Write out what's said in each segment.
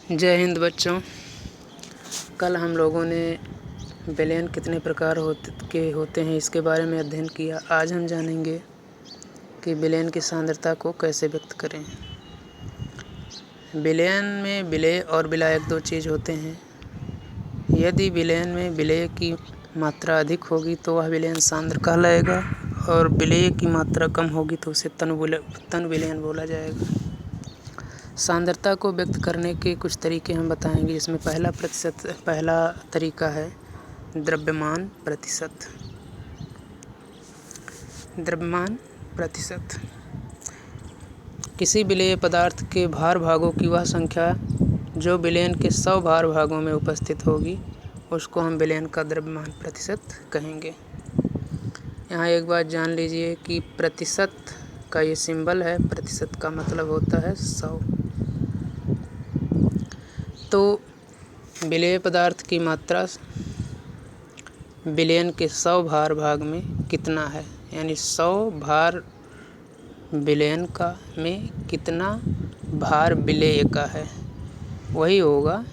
जय हिंद बच्चों। कल हम लोगों ने विलयन कितने प्रकार होते हैं इसके बारे में अध्ययन किया। आज हम जानेंगे कि विलयन की सांद्रता को कैसे व्यक्त करें। विलयन में विलेय और विलायक दो चीज़ होते हैं। यदि विलयन में विलेय की मात्रा अधिक होगी तो वह विलयन सांद्र कहलाएगा, और विलेय की मात्रा कम होगी तो उसे तन विलयन बोला जाएगा। सांद्रता को व्यक्त करने के कुछ तरीके हम बताएंगे, जिसमें पहला तरीका है द्रव्यमान प्रतिशत। द्रव्यमान प्रतिशत किसी विलेय पदार्थ के भार भागों की वह संख्या जो विलयन के 100 भार भागों में उपस्थित होगी, उसको हम विलयन का द्रव्यमान प्रतिशत कहेंगे। यहाँ एक बात जान लीजिए कि प्रतिशत का ये सिंबल है, प्रतिशत का मतलब होता है 100। तो विलेय पदार्थ की मात्रा विलयन के 100 भार भाग में कितना है, यानी 100 भार विलयन का में कितना भार विलेय का है, वही होगा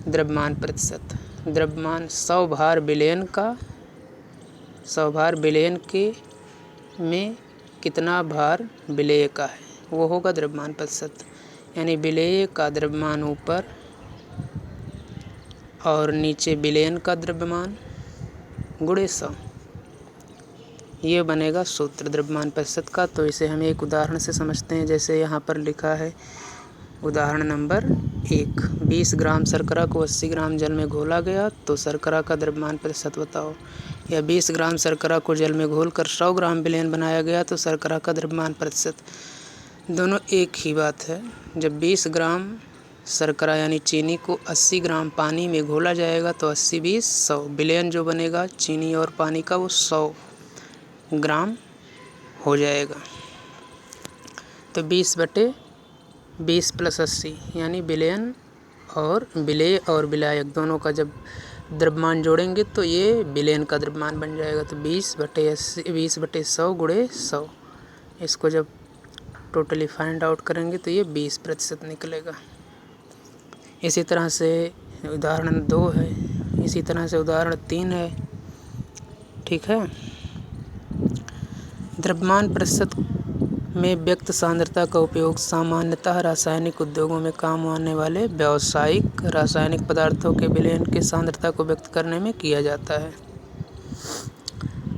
द्रव्यमान प्रतिशत। द्रव्यमान 100 भार विलयन का 100 भार विलयन के में कितना भार विलेय का है, वो होगा द्रव्यमान प्रतिशत। यानी विलेय का द्रव्यमान ऊपर और नीचे विलयन का द्रव्यमान गुणे 100, ये बनेगा सूत्र द्रव्यमान प्रतिशत का। तो इसे हम एक उदाहरण से समझते हैं। जैसे यहाँ पर लिखा है उदाहरण नंबर 1, 20 ग्राम शर्करा को 80 ग्राम जल में घोला गया, तो शर्करा का द्रव्यमान प्रतिशत बताओ। या 20 ग्राम शर्करा को जल में घोलकर 100 ग्राम विलयन बनाया गया, तो शर्करा का द्रव्यमान प्रतिशत। दोनों एक ही बात है। जब 20 ग्राम शर्करा यानी चीनी को 80 ग्राम पानी में घोला जाएगा, तो 80 20 100 विलयन जो बनेगा चीनी और पानी का वो 100 ग्राम हो जाएगा। तो 20/20 + 80 यानी विलयन और विलेय और विलायक दोनों का जब द्रव्यमान जोड़ेंगे तो ये विलयन का द्रव्यमान बन जाएगा। तो 20/100 गुणे 100, इसको जब टोटली फाइंड आउट करेंगे तो ये 20% निकलेगा। इसी तरह से उदाहरण 2 है, इसी तरह से उदाहरण 3 है। ठीक है। द्रव्यमान प्रतिशत में व्यक्त सांद्रता का उपयोग सामान्यतः रासायनिक उद्योगों में काम आने वाले व्यावसायिक रासायनिक पदार्थों के विलयन की सांद्रता को व्यक्त करने में किया जाता है।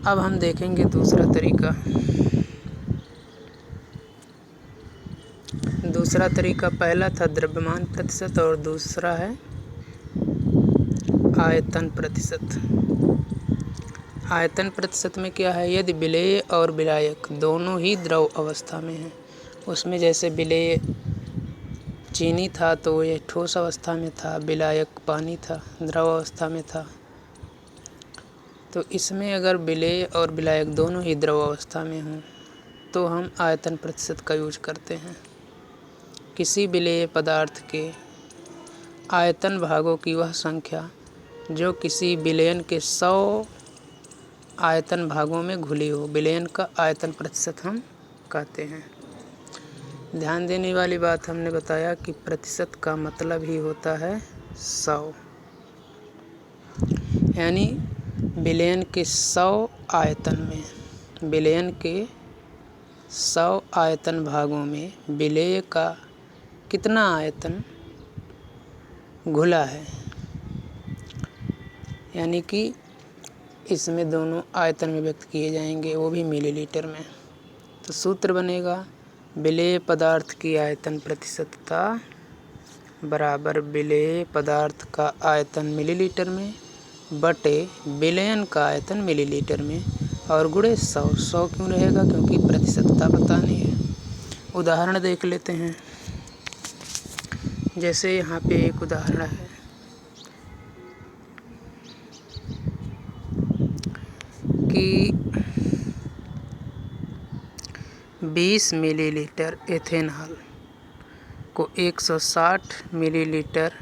अब हम देखेंगे दूसरा तरीका। दूसरा तरीका, पहला था द्रव्यमान प्रतिशत और दूसरा है आयतन प्रतिशत। आयतन प्रतिशत में क्या है, यदि विलेय और विलायक दोनों ही द्रव अवस्था में हैं, उसमें जैसे विलेय चीनी था तो ये ठोस अवस्था में था, विलायक पानी था द्रव अवस्था में था। तो इसमें अगर विलेय और विलायक दोनों ही द्रव अवस्था में हों तो हम आयतन प्रतिशत का यूज करते हैं। किसी विलेय पदार्थ के आयतन भागों की वह संख्या जो किसी विलयन के 100 आयतन भागों में घुली हो, विलयन का आयतन प्रतिशत हम कहते हैं। ध्यान देने वाली बात, हमने बताया कि प्रतिशत का मतलब ही होता है 100, यानी विलयन के 100 आयतन में, विलयन के 100 आयतन भागों में विलेय का कितना आयतन घुला है, यानी कि इसमें दोनों आयतन में व्यक्त किए जाएंगे, वो भी मिलीलीटर में। तो सूत्र बनेगा विलेय पदार्थ की आयतन प्रतिशतता बराबर विलेय पदार्थ का आयतन मिलीलीटर में बटे विलयन का आयतन मिलीलीटर में और गुणे 100। 100 क्यों रहेगा, क्योंकि प्रतिशतता बतानी है। उदाहरण देख लेते हैं। जैसे यहाँ पे एक उदाहरण है कि 20 मिलीलीटर एथेनॉल को 160 मिलीलीटर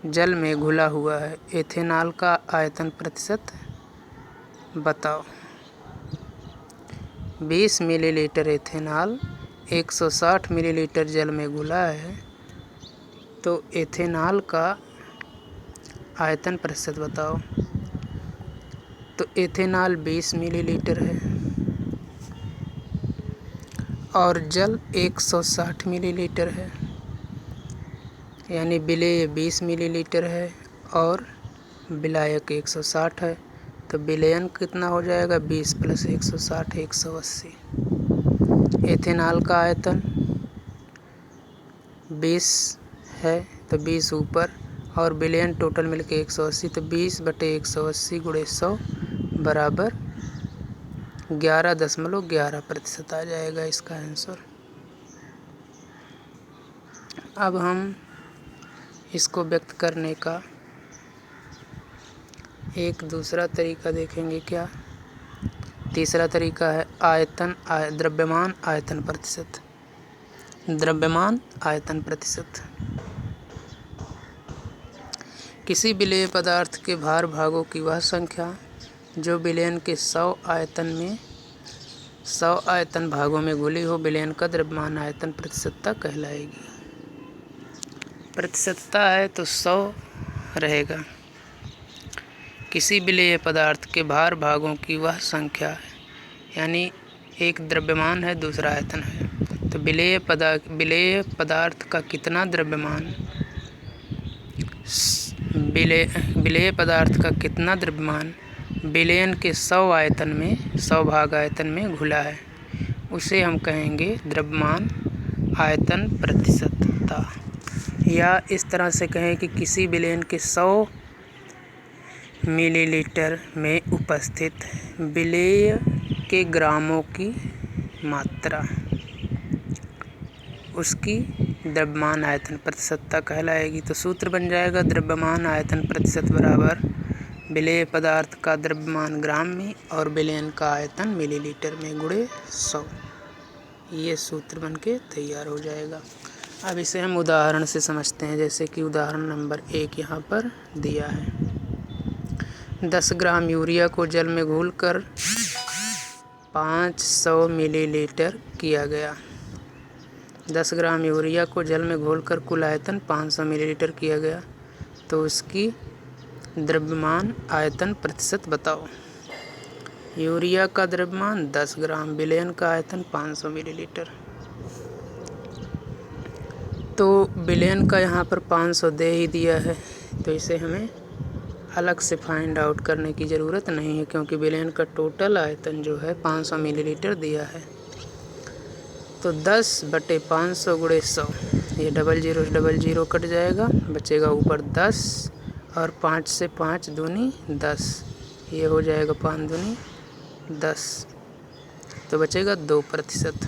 जल में घुला हुआ है। एथेनॉल का आयतन प्रतिशत बताओ। 20 मिलीलीटर एथेनॉल 160 मिलीलीटर जल में घुला है, तो एथेनॉल का आयतन प्रतिशत बताओ। तो एथेनॉल 20 मिलीलीटर है और जल 160 मिलीलीटर है, यानी विलेय 20 मिलीलीटर है और विलायक 160 है। तो विलयन कितना हो जाएगा, 20 + 160 180। एथेनॉल का आयतन 20 है तो 20 ऊपर और विलयन टोटल मिलके 180, तो 20/180 × 100 बराबर 11.11% आ जाएगा इसका आंसर। अब हम इसको व्यक्त करने का एक दूसरा तरीका देखेंगे। क्या? तीसरा तरीका है द्रव्यमान आयतन प्रतिशत। द्रव्यमान आयतन प्रतिशत किसी विलेय पदार्थ के भार भागों की वह संख्या जो विलयन के 100 आयतन भागों में घुली हो, विलयन का द्रव्यमान आयतन प्रतिशतता कहलाएगी। प्रतिशतता है तो 100 रहेगा। किसी विलेय पदार्थ के भार भागों की वह संख्या है, यानी एक द्रव्यमान है दूसरा आयतन है, तो विलेय पदार्थ का कितना द्रव्यमान विलयन के 100 भाग आयतन में घुला है, उसे हम कहेंगे द्रव्यमान आयतन प्रतिशतता। या इस तरह से कहें कि किसी विलयन के 100 मिलीलीटर में उपस्थित विलेय के ग्रामों की मात्रा उसकी द्रव्यमान आयतन प्रतिशतता कहलाएगी। तो सूत्र बन जाएगा द्रव्यमान आयतन प्रतिशत बराबर विलेय पदार्थ का द्रव्यमान ग्राम में और विलयन का आयतन मिलीलीटर में × 100। ये सूत्र बनके तैयार हो जाएगा। अब इसे हम उदाहरण से समझते हैं, जैसे कि उदाहरण नंबर 1 यहाँ पर दिया है। 10 ग्राम यूरिया को जल में घोलकर 500 मिलीलीटर किया गया। 10 ग्राम यूरिया को जल में घोलकर कुल आयतन 500 मिलीलीटर किया गया, तो उसकी द्रव्यमान आयतन प्रतिशत बताओ। यूरिया का द्रव्यमान 10 ग्राम, विलयन का आयतन 500 मिलीलीटर। तो विलयन का यहाँ पर 500 दे ही दिया है, तो इसे हमें अलग से फाइंड आउट करने की ज़रूरत नहीं है, क्योंकि विलयन का टोटल आयतन जो है 500 मिलीलीटर दिया है। तो 10/500 × 100, ये 00 कट जाएगा, बचेगा ऊपर 10 और 5 से 5 दूनी 10, ये हो जाएगा 5 दूनी 10, तो बचेगा 2%।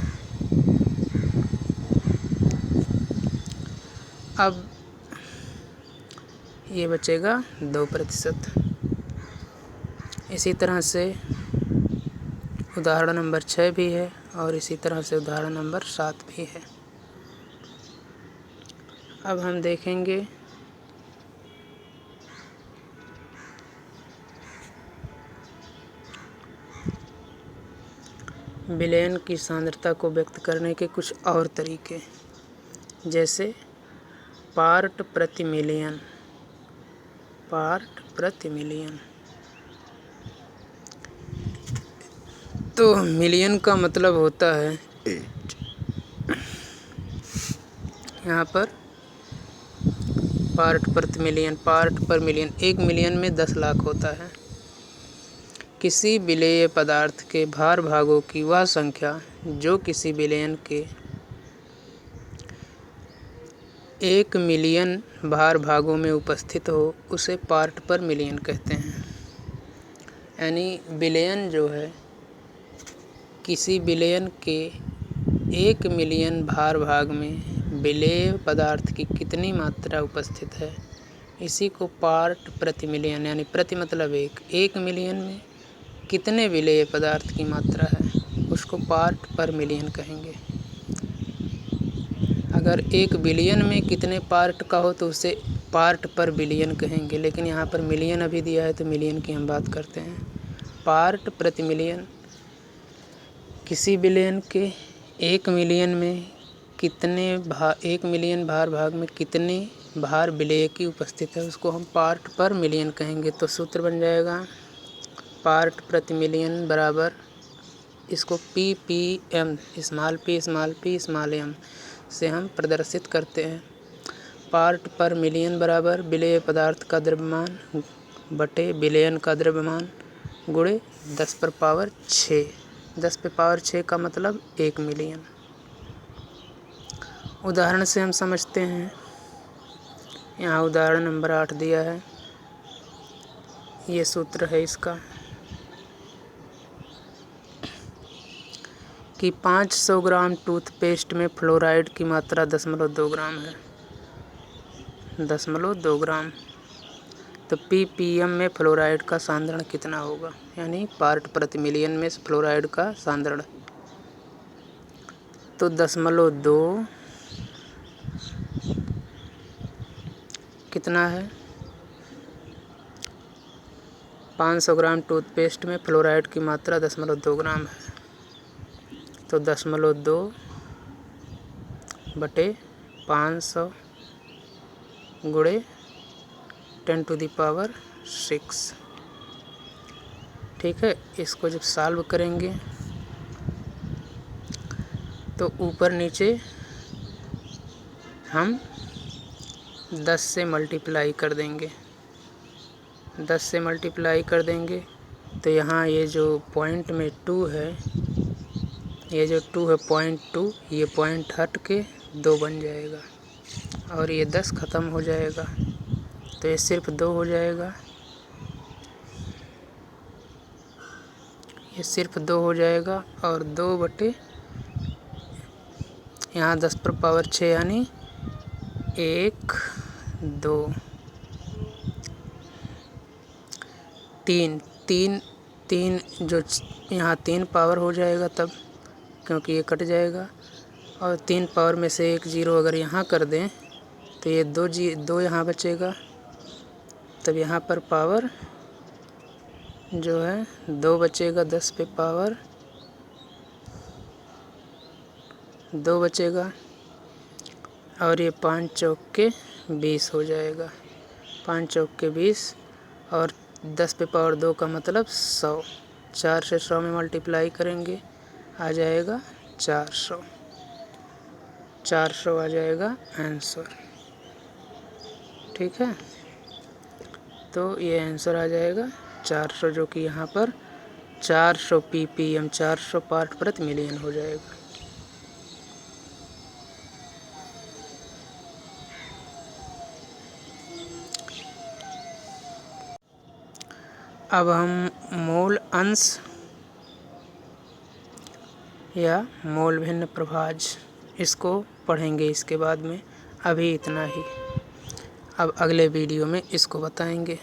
अब ये बचेगा 2%। इसी तरह से उदाहरण नंबर 6 भी है और इसी तरह से उदाहरण नंबर 7 भी है। अब हम देखेंगे विलयन की सांद्रता को व्यक्त करने के कुछ और तरीके, जैसे पार्ट प्रति मिलियन। तो मिलियन का मतलब होता है यहाँ पर पार्ट प्रति मिलियन, पार्ट पर मिलियन। 1 मिलियन में 10 लाख होता है। किसी विलेय पदार्थ के भार भागों की वह संख्या जो किसी विलयन के 1 मिलियन भार भागों में उपस्थित हो, उसे पार्ट पर मिलियन कहते हैं। यानी विलयन जो है, किसी विलयन के 1 मिलियन भार भाग में विलेय पदार्थ की कितनी मात्रा उपस्थित है, इसी को पार्ट प्रति मिलियन, यानी प्रति मतलब 1 मिलियन में कितने विलेय पदार्थ की मात्रा है, उसको पार्ट पर मिलियन कहेंगे। अगर 1 बिलियन में कितने पार्ट का हो तो उसे पार्ट पर बिलियन कहेंगे, लेकिन यहाँ पर मिलियन अभी दिया है तो मिलियन की हम बात करते हैं। पार्ट प्रति मिलियन, किसी विलयन के 1 मिलियन में 1 मिलियन भार भाग में कितने भार विलेय की उपस्थित है उसको हम पार्ट पर मिलियन कहेंगे। तो सूत्र बन जाएगा पार्ट प्रति मिलियन बराबर, इसको ppm small p small m से हम प्रदर्शित करते हैं। पार्ट पर मिलियन बराबर विलेय पदार्थ का द्रव्यमान बटे विलयन का द्रव्यमान गुणे 10⁻6। 10⁻6 का मतलब 1 मिलियन। उदाहरण से हम समझते हैं। यहाँ उदाहरण नंबर 8 दिया है, ये सूत्र है इसका कि 500 ग्राम टूथपेस्ट में फ्लोराइड की मात्रा 0.2 ग्राम है। 0.2 ग्राम। तो ppm में फ्लोराइड का सांद्रण कितना होगा, यानी पार्ट प्रति मिलियन में फ्लोराइड का सांद्रण। तो 0.2 कितना है, 500 ग्राम टूथपेस्ट में फ्लोराइड की मात्रा 0.2 ग्राम है। तो 0.2 बटे 500 गुणे 10⁻6। ठीक है। इसको जब सॉल्व करेंगे तो ऊपर नीचे हम 10 से मल्टीप्लाई कर देंगे। 10 से मल्टीप्लाई कर देंगे तो यहाँ ये जो पॉइंट में 2 है, ये जो 2 है 0.2, ये पॉइंट हट के 2 बन जाएगा और ये 10 ख़त्म हो जाएगा। तो ये सिर्फ 2 हो जाएगा, ये सिर्फ 2 हो जाएगा और 2 बटे यहाँ 10⁻6 यानी 1 2 3 जो यहाँ 3 पावर हो जाएगा तब, क्योंकि ये कट जाएगा। और 3 पावर में से 1 0 अगर यहाँ कर दें तो ये 2 यहाँ बचेगा। तब यहाँ पर पावर जो है 2 बचेगा, 10 पे पावर 2 बचेगा और ये 5 चौक के 20 हो जाएगा। 5 चौक के 20 और 10 पे पावर 2 का मतलब 100। 4 से 100 में मल्टीप्लाई करेंगे, आ जाएगा 400। 400 आ जाएगा आंसर। ठीक है। तो ये आंसर आ जाएगा 400, जो कि यहाँ पर 400 ppm 400 पार्ट प्रति मिलियन हो जाएगा। अब हम मोल अंश या मोल भिन्न प्रभाज इसको पढ़ेंगे इसके बाद में। अभी इतना ही, अब अगले वीडियो में इसको बताएंगे।